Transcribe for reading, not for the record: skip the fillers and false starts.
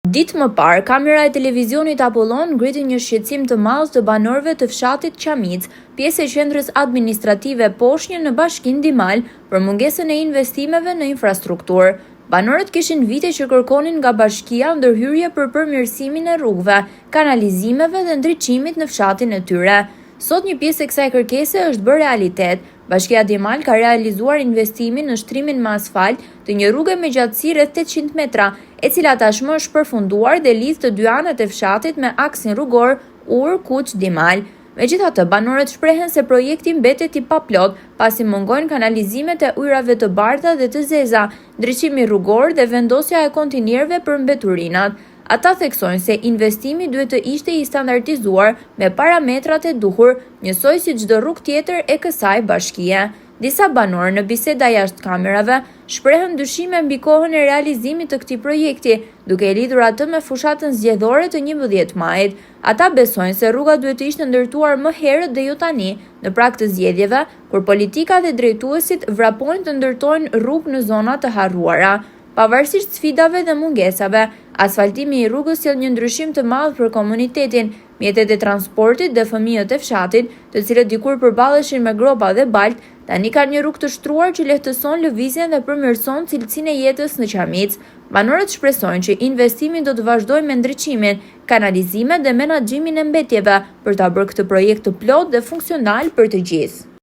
Ditë më parë, kamera e televizionit Apollon ngriti një shqetësim të madh të banorëve të fshatit Qamic, pjesë e qendrës administrative Poshnjë në Bashkinë Dimal, për mungesën e investimeve në infrastrukturë. Banorët kishin vite që kërkonin nga bashkia ndërhyrje për përmirësimin e rrugëve, kanalizimeve dhe ndriçimit në fshatin e tyre. Sot një pjesë e kësaj kërkese është bërë realitet. Bashkia Dimal ka realizuar investimin në shtrimin me asfalt të një rrugë me gjatësi rreth 800 metra, e cila tashmë është përfunduar dhe lidh të dy anët e fshatit me aksin rrugor Ur-Kuq-Dimal. Megjithatë, banorët shprehen se projekti mbetet i paplot, pasi mungojnë kanalizimet e ujrave të bardha dhe të zeza, ndriçimi rrugor dhe vendosja e kontinierëve për mbeturinat. Ata theksojnë se investimi duhet të ishte i standardizuar me parametrat e duhur, njësoj si çdo rrugë tjetër e kësaj bashkie. Disa banorë në biseda jashtë kamerave shprehen dyshime mbi kohën e realizimit të këtij projekti, duke e lidhur atë me fushatën zgjedhore të 11 majit. Ata besojnë se rruga duhet të ishte ndërtuar më herët dhe jo tani, në prag të zgjedhjeve, kur politika dhe drejtuesit vrapojnë të ndërtojnë rrugë në zona të harruara. Pavarësisht sfidave dhe mungesave, asfaltimi i rrugës sjell një ndryshim të madh për komunitetin. Mjetet e transportit dhe fëmijët e fshatit, të cilët dikur përballeshin me gropa dhe balt, tani kanë një rrugë të shtruar që lehtëson lëvizjen dhe përmirëson cilësinë e jetës në Qamic. Banorët shpresojnë që investimi do të vazhdojë me ndriçimin, kanalizimet dhe menaxhimin e mbetjeve për ta bërë këtë projekt të plotë dhe funksional për të gjithë.